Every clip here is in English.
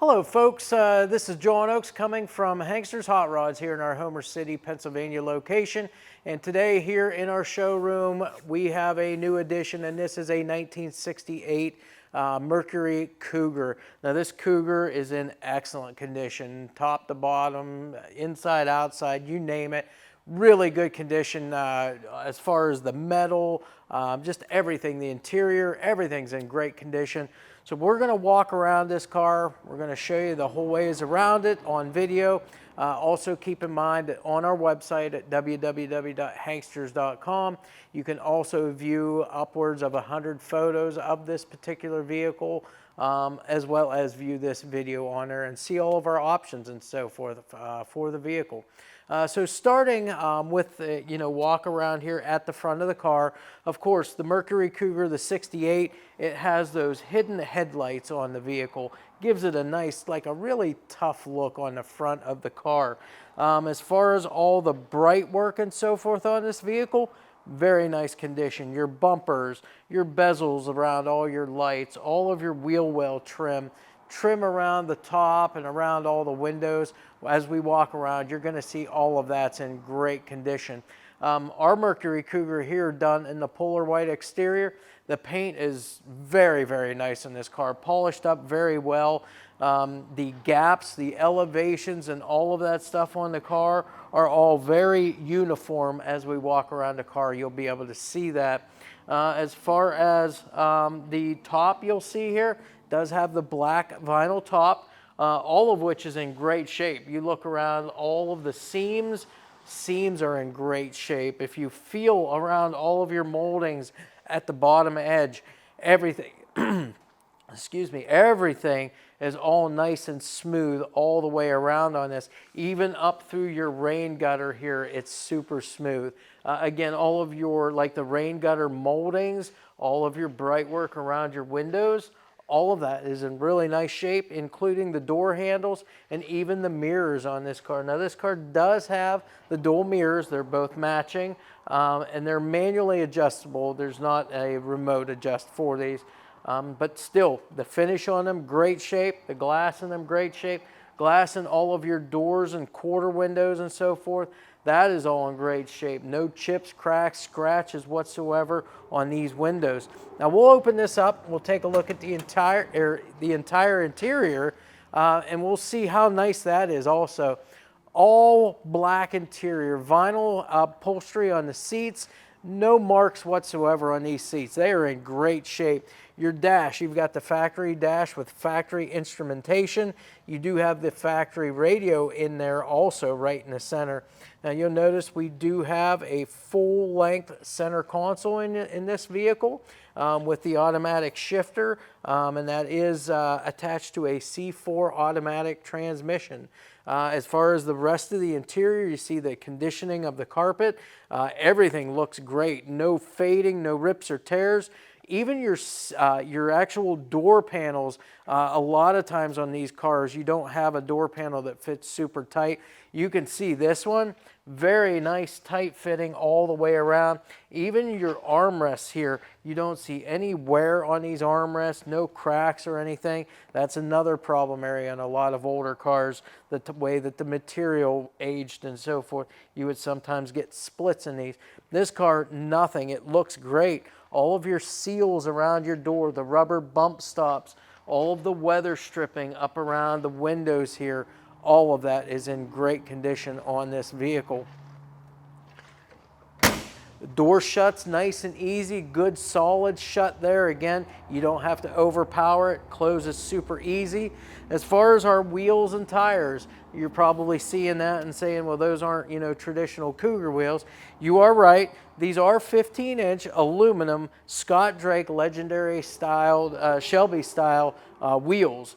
Hello folks, this is John Oakes coming from Hankster's Hot Rods here in our Homer City, Pennsylvania location. And today here in our showroom we have a new addition, and this is a 1968 Mercury Cougar. Now this Cougar is in excellent condition, top to bottom, inside, outside, you name it. Really good condition as far as the metal, just everything, the interior, everything's in great condition. So we're going to walk around this car. We're going to show you the whole ways around it on video. Also keep in mind that on our website at www.hanksters.com, you can also view upwards of 100 photos of this particular vehicle, as well as view this video on there and see all of our options and so forth for the vehicle. So starting with the, walk around here at the front of the car, of course, the Mercury Cougar, the 68, it has those hidden headlights on the vehicle. Gives it a nice, like a really tough look on the front of the car. As far as all the bright work and so forth on this vehicle, very nice condition. Your bumpers, your bezels around all your lights, all of your wheel well trim around the top and around all the windows. As we walk around, you're going to see all of that's in great condition. Our Mercury Cougar here done in the polar white exterior. The paint is very, very nice in this car, polished up very well. The gaps, the elevations, and all of that stuff on the car are all very uniform. As we walk around the car, you'll be able to see that. As far as the top, you'll see here, does have the black vinyl top, all of which is in great shape. You look around, all of the seams are in great shape. If you feel around all of your moldings at the bottom edge, everything, excuse me, everything is all nice and smooth all the way around on this. Even up through your rain gutter here, it's super smooth. Again, all of your, like the rain gutter moldings, all of your bright work around your windows, all of that is in really nice shape, including the door handles and even the mirrors on this car. Now this car does have the dual mirrors. They're both matching and they're manually adjustable. There's not a remote adjust for these, but still the finish on them, great shape. The glass in them, great shape. Glass in all of your doors and quarter windows and so forth, that is all in great shape. No chips, cracks, scratches whatsoever on these windows. Now we'll open this up. We'll take a look at the entire interior, and we'll see how nice that is also. All black interior, vinyl upholstery on the seats. No marks whatsoever on these seats. They are in great shape. Your dash, you've got the factory dash with factory instrumentation. You do have the factory radio in there also right in the center. Now you'll notice we do have a full-length center console in this vehicle with the automatic shifter, and that is attached to a C4 automatic transmission. As far as the rest of the interior, you see the conditioning of the carpet. Everything looks great. No fading, no rips or tears. Even your actual door panels, a lot of times on these cars, you don't have a door panel that fits super tight. You can see this one, very nice, tight fitting all the way around. Even your armrests here, you don't see any wear on these armrests, no cracks or anything. That's another problem area in a lot of older cars, the way that the material aged and so forth. You would sometimes get splits in these. This car, nothing. It looks great. All of your seals around your door, the rubber bump stops, all of the weather stripping up around the windows here, all of that is in great condition on this vehicle. The door shuts nice and easy, good solid shut there. Again, you don't have to overpower it, closes super easy. As far as our wheels and tires, you're probably seeing that and saying, well, those aren't, traditional Cougar wheels. You are right. These are 15-inch aluminum Scott Drake legendary styled, Shelby style wheels.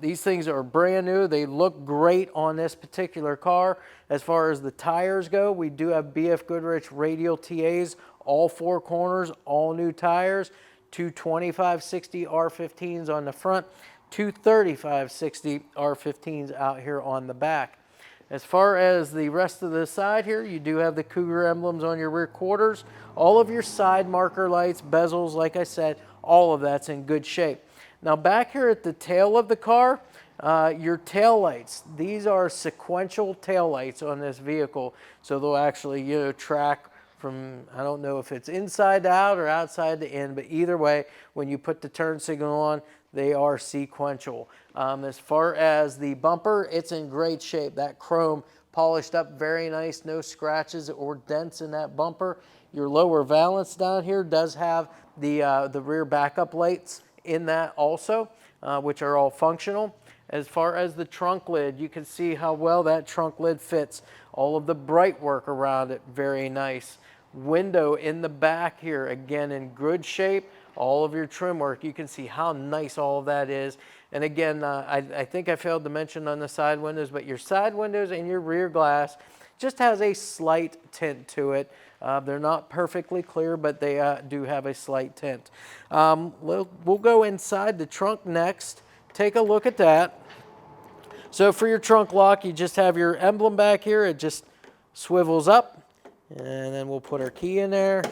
These things are brand new. They look great on this particular car. As far as the tires go, we do have BFGoodrich Radial TAs, all four corners, all new tires, two 25/60 R15s on the front, two 35/60 R15s out here on the back. As far as the rest of the side here, you do have the Cougar emblems on your rear quarters. All of your side marker lights, bezels, like I said, all of that's in good shape. Now back here at the tail of the car, Your tail lights, these are sequential tail lights on this vehicle, so they'll actually, you know, track from, I don't know if it's inside to out or outside to in, but either way, when you put the turn signal on, they are sequential. As far as the bumper, it's in great shape. That chrome polished up, very nice, no scratches or dents in that bumper. Your lower valance down here does have the rear backup lights in that also, which are all functional. As far as the trunk lid, you can see how well that trunk lid fits. All of the bright work around it, very nice. Window in the back here, again in good shape. All of your trim work, you can see how nice all of that is. And again, I think I failed to mention on the side windows, but your side windows and your rear glass just has a slight tint to it. They're not perfectly clear, but they do have a slight tint. We'll go inside the trunk next. Take a look at that. So for your trunk lock, you just have your emblem back here. It just swivels up, and then we'll put our key in there.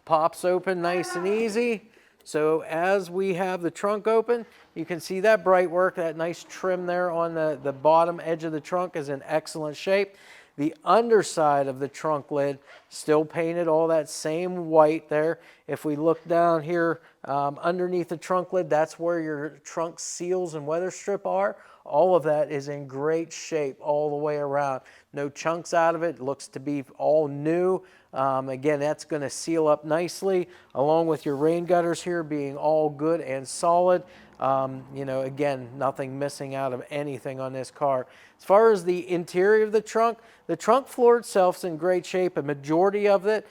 Pops open nice and easy. So as we have the trunk open, you can see that bright work, that nice trim there on the bottom edge of the trunk is in excellent shape. The underside of the trunk lid still painted all that same white there. If we look down here underneath the trunk lid, that's where your trunk seals and weather strip are. All of that is in great shape all the way around. No chunks out of it. It looks to be all new. Again, that's going to seal up nicely, along with your rain gutters here being all good and solid. You know, again, nothing missing out of anything on this car. As far as the interior of the trunk floor itself is in great shape. A majority of it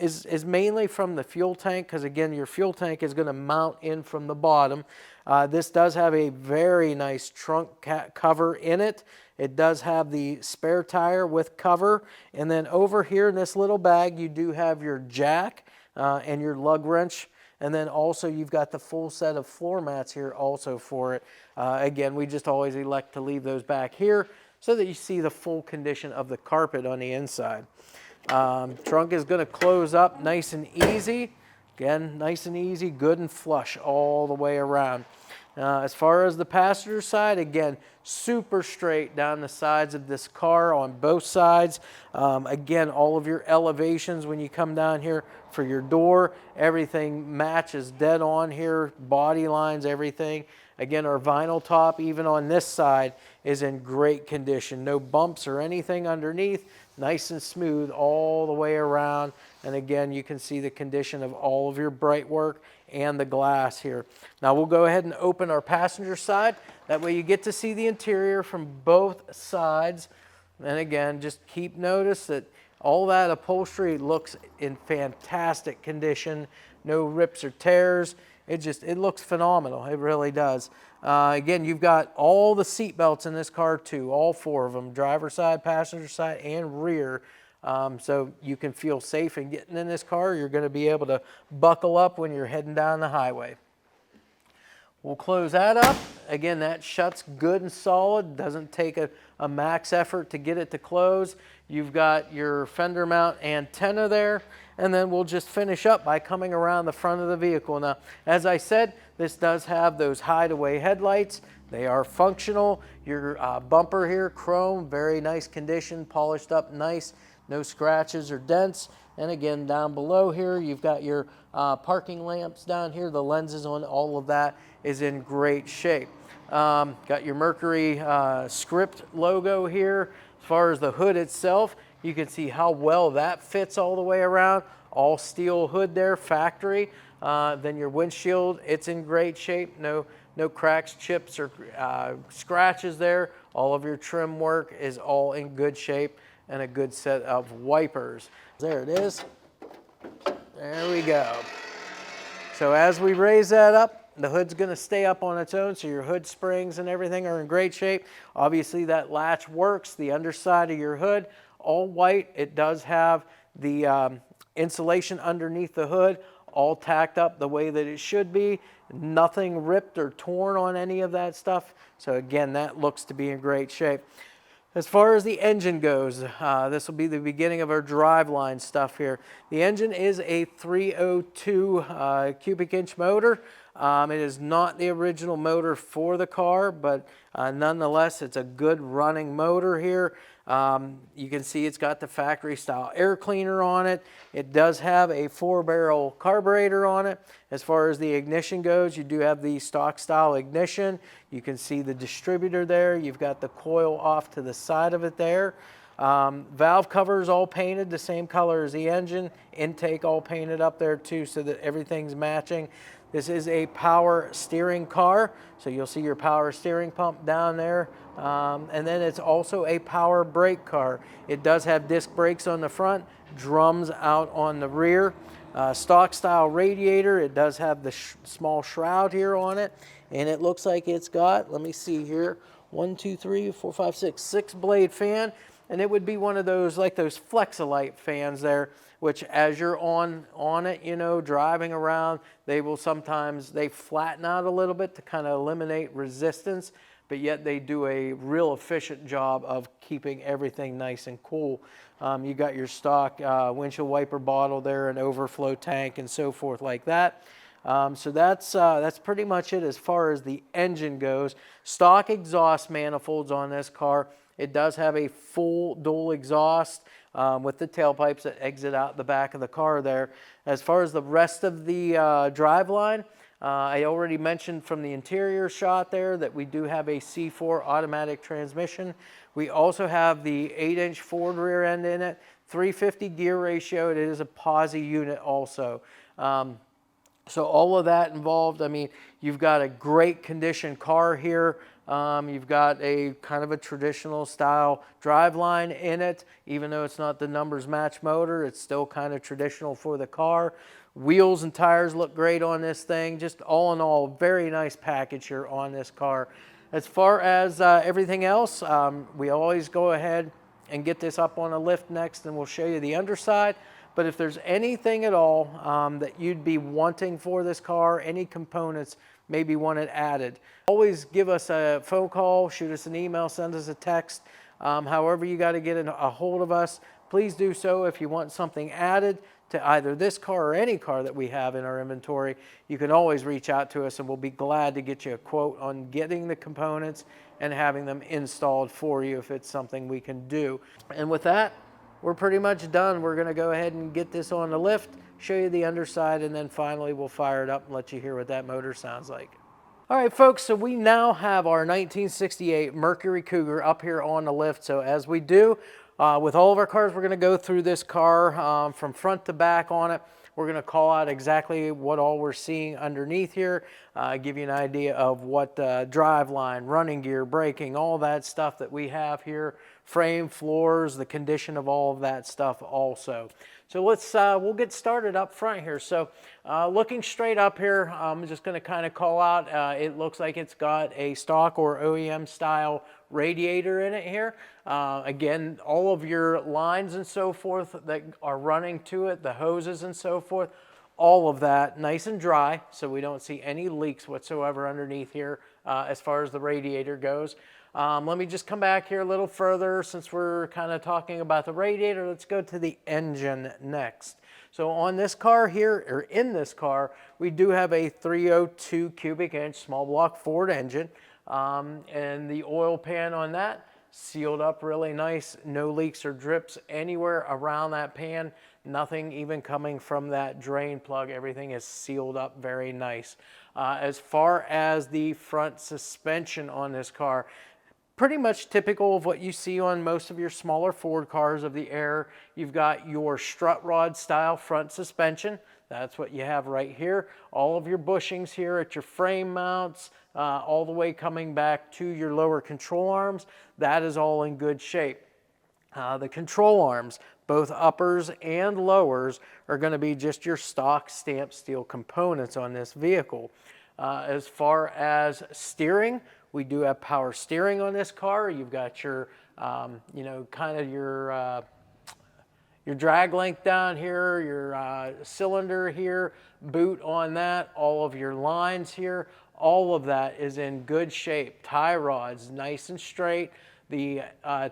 is mainly from the fuel tank, because again, your fuel tank is going to mount in from the bottom. This does have a very nice trunk cover in it. It does have the spare tire with cover. And then over here in this little bag, you do have your jack and your lug wrench. And then also you've got the full set of floor mats here also for it. Again, we just always elect to leave those back here so that you see the full condition of the carpet on the inside. Trunk is going to close up nice and easy. Again, nice and easy, good and flush all the way around. As far as the passenger side, again, super straight down the sides of this car on both sides. Again, all of your elevations when you come down here for your door, everything matches dead on here, body lines, everything. Again, our vinyl top, even on this side, is in great condition. No bumps or anything underneath. Nice and smooth all the way around. And again, you can see the condition of all of your bright work and the glass here. Now we'll go ahead and open our passenger side. That way you get to see the interior from both sides. And again, just keep notice that all that upholstery looks in fantastic condition. No rips or tears. It looks phenomenal. It really does. Again, you've got all the seat belts in this car too, all four of them, driver side, passenger side, and rear. So you can feel safe in getting in this car. You're going to be able to buckle up when you're heading down the highway. We'll close that up. Again, that shuts good and solid. Doesn't take a max effort to get it to close. You've got your fender mount antenna there. And then we'll just finish up by coming around the front of the vehicle. Now, as I said, this does have those hideaway headlights. They are functional. Your bumper here, chrome, very nice condition, polished up nice. No scratches or dents. And again, down below here, you've got your parking lamps down here. The lenses on all of that is in great shape. Got your Mercury script logo here. As far as the hood itself, you can see how well that fits all the way around. All steel hood there, factory. Then your windshield, it's in great shape. No cracks, chips, or scratches there. All of your trim work is all in good shape, and a good set of wipers. There it is. There we go. So as we raise that up, the hood's going to stay up on its own, so your hood springs and everything are in great shape. Obviously that latch works. The underside of your hood, all white. It does have the insulation underneath the hood, all tacked up the way that it should be. Nothing ripped or torn on any of that stuff. So again, that looks to be in great shape. As far as the engine goes, this will be the beginning of our Driveline stuff here. The engine is a 302 cubic inch motor. It is not the original motor for the car, but nonetheless, it's a good running motor here. You can see it's got the factory style air cleaner on it. It does have a 4-barrel carburetor on it. As far as the ignition goes, you do have the stock style ignition. You can see the distributor there. You've got the coil off to the side of it there. Valve covers all painted the same color as the engine. Intake all painted up there too, so that everything's matching. This is a power steering car, so you'll see your power steering pump down there. And then it's also a power brake car. It does have disc brakes on the front, drums out on the rear. Stock style radiator. It does have the small shroud here on it, and it looks like it's got, let me see here, 1, 2, 3, 4, 5, 6 blade fan. And it would be one of those, like those Flexolite fans there, which as you're on it, you know, driving around, they will sometimes, they flatten out a little bit to kind of eliminate resistance, but yet they do a real efficient job of keeping everything nice and cool. You got your stock windshield wiper bottle there, an overflow tank and so forth like that. So that's pretty much it as far as the engine goes. Stock exhaust manifolds on this car. It does have a full dual exhaust with the tailpipes that exit out the back of the car there. As far as the rest of the driveline, I already mentioned from the interior shot there that we do have a C4 automatic transmission. We also have the 8-inch Ford rear end in it, 350 gear ratio. It is a POSI unit also. So all of that involved, I mean, you've got a great condition car here. You've got a kind of a traditional style driveline in it. Even though it's not the numbers match motor, it's still kind of traditional for the car. Wheels and tires look great on this thing. Just all in all, very nice package here on this car. As far as everything else, we always go ahead and get this up on a lift next, and we'll show you the underside. But if there's anything at all that you'd be wanting for this car, any components maybe want it added, always give us a phone call, shoot us an email, send us a text. However you got to get a hold of us, please do so. If you want something added to either this car or any car that we have in our inventory, you can always reach out to us, and we'll be glad to get you a quote on getting the components and having them installed for you if it's something we can do. And with that, we're pretty much done. We're going to go ahead and get this on the lift, show you the underside, and then finally we'll fire it up and let you hear what that motor sounds like. All right, folks, so we now have our 1968 Mercury Cougar up here on the lift. So as we do with all of our cars, we're going to go through this car from front to back on it. We're going to call out exactly what all we're seeing underneath here, give you an idea of what driveline, running gear, braking, all that stuff that we have here, frame, floors, the condition of all of that stuff also. So let's, we'll get started up front here. So looking straight up here, I'm just going to kind of call out, it looks like it's got a stock or OEM style radiator in it here. Again, all of your lines and so forth that are running to it, the hoses and so forth, all of that nice and dry, so we don't see any leaks whatsoever underneath here as far as the radiator goes. Let me just come back here a little further since we're kind of talking about the radiator. Let's go to the engine next. So on this car here, or in this car, we do have a 302 cubic inch small block Ford engine, and the oil pan on that sealed up really nice. No leaks or drips anywhere around that pan. Nothing even coming from that drain plug. Everything is sealed up very nice. As far as the front suspension on this car, pretty much typical of what you see on most of your smaller Ford cars of the era. You've got your strut rod style front suspension. That's what you have right here. All of your bushings here at your frame mounts, all the way coming back to your lower control arms. That is all in good shape. The control arms, both uppers and lowers, are going to be just your stock stamped steel components on this vehicle. As far as steering, we do have power steering on this car. You've got your, you know, kind of your drag length down here, your cylinder here, boot on that, all of your lines here, all of that is in good shape. Tie rods, nice and straight. The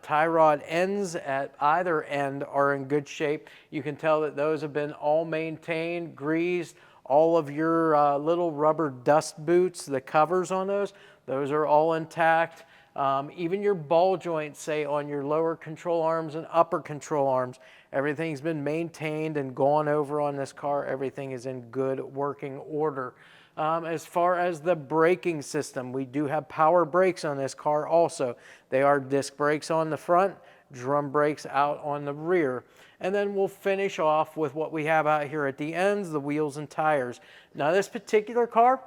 tie rod ends at either end are in good shape. You can tell that those have been all maintained, greased, All of your little rubber dust boots, the covers on those are all intact. Even your ball joints, say on your lower control arms and upper control arms, everything's been maintained and gone over on this car. Everything is in good working order. As far as the braking system, we do have power brakes on this car also. They are disc brakes on the front, drum brakes out on the rear. And then we'll finish off with what we have out here at the ends, the wheels and tires. Now this particular car,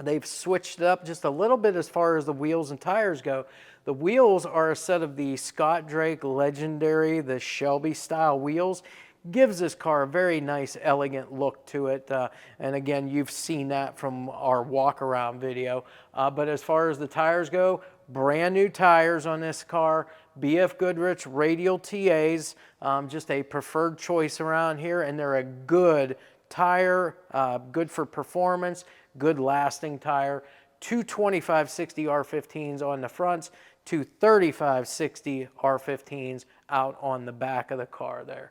they've switched it up just a little bit as far as the wheels and tires go. The wheels are a set of the Scott Drake legendary, the Shelby style wheels. Gives this car a very nice, elegant look to it. And again, you've seen that from our walk around video. But as far as the tires go, brand new tires on this car. BFGoodrich Radial TAs, just a preferred choice around here. And they're a good tire, good for performance, good lasting tire. Two 2560 R15s on the fronts, two 3560 R15s out on the back of the car there.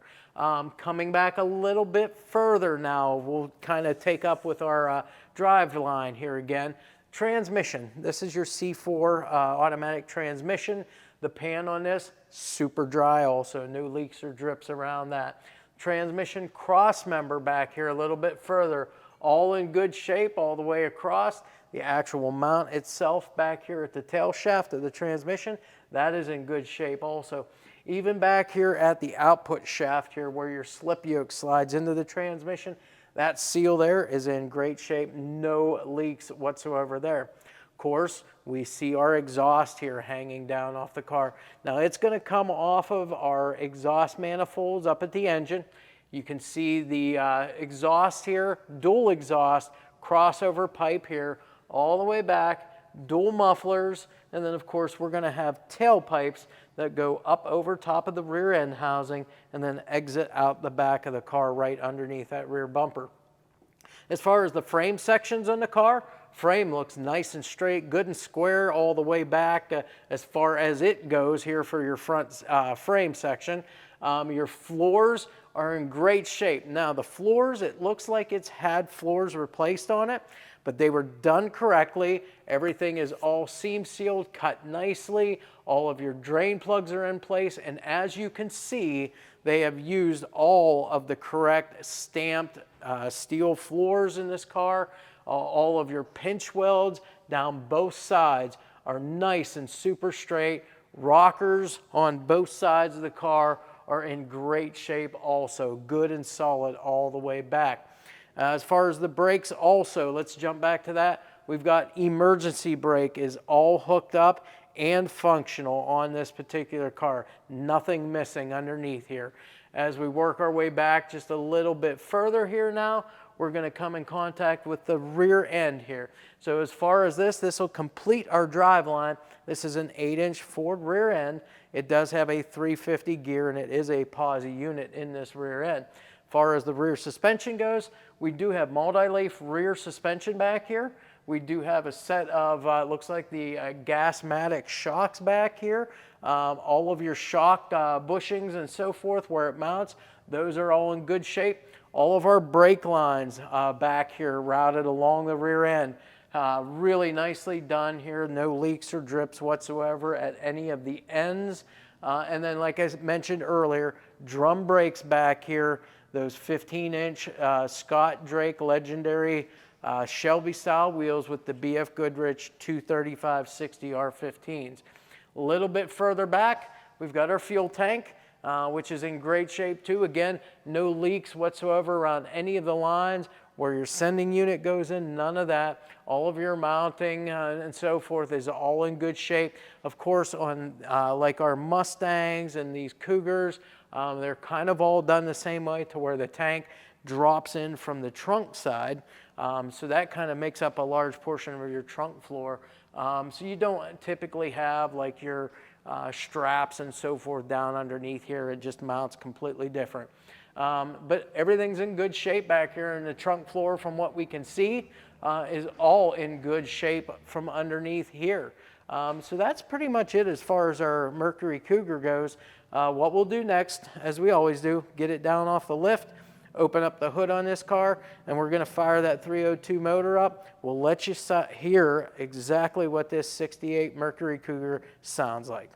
Coming back a little bit further now, we'll kind of take up with our Driveline here again. Transmission, this is your C4 automatic transmission. The pan on this, super dry also, no leaks or drips around that. Transmission cross member back here a little bit further, all in good shape all the way across. The actual mount itself back here at the tail shaft of the transmission, that is in good shape also. Even back here at the output shaft here where your slip yoke slides into the transmission, that seal there is in great shape, no leaks whatsoever there. Of course, we see our exhaust here hanging down off the car. Now it's going to come off of our exhaust manifolds up at the engine. You can see the exhaust here, dual exhaust, crossover pipe here, all the way back, dual mufflers, and then of course we're going to have tailpipes that go up over top of the rear end housing and then exit out the back of the car right underneath that rear bumper. As far as the frame sections on the car, frame looks nice and straight, good and square all the way back as far as it goes here for your front frame section. Your floors are in great shape. Now the floors, it looks like it's had floors replaced on it, but they were done correctly. Everything is all seam sealed, cut nicely. All of your drain plugs are in place. And as you can see, they have used all of the correct stamped steel floors in this car. All of your pinch welds down both sides are nice and super straight. Rockers on both sides of the car are in great shape also, good and solid all the way back. As far as the brakes also, let's jump back to that. We've got emergency brake is all hooked up and functional on this particular car. Nothing missing underneath here. As we work our way back just a little bit further here now, we're going to come in contact with the rear end here. So as far as this will complete our Driveline. This is an 8-inch Ford rear end. It does have a 350 gear and it is a POSI unit in this rear end. As far as the rear suspension goes, we do have multi-leaf rear suspension back here. We do have a set of, looks like the Gasmatic shocks back here. All of your shock bushings and so forth where it mounts, those are all in good shape. All of our brake lines back here routed along the rear end. Really nicely done here, no leaks or drips whatsoever at any of the ends. And then like I mentioned earlier, drum brakes back here, those 15-inch Scott Drake legendary Shelby style wheels with the BFGoodrich 235/60 R15s. A little bit further back, we've got our fuel tank, which is in great shape too. Again, no leaks whatsoever around any of the lines. Where your sending unit goes in, none of that. All of your mounting and so forth is all in good shape. Of course, on like our Mustangs and these Cougars, they're kind of all done the same way to where the tank drops in from the trunk side. So that kind of makes up a large portion of your trunk floor. So you don't typically have like your straps and so forth down underneath here. It just mounts completely different. But everything's in good shape back here in the trunk floor from what we can see is all in good shape from underneath here. So that's pretty much it as far as our Mercury Cougar goes. What we'll do next, as we always do, get it down off the lift, open up the hood on this car, and we're gonna fire that 302 motor up. We'll let you hear exactly what this 68 Mercury Cougar sounds like.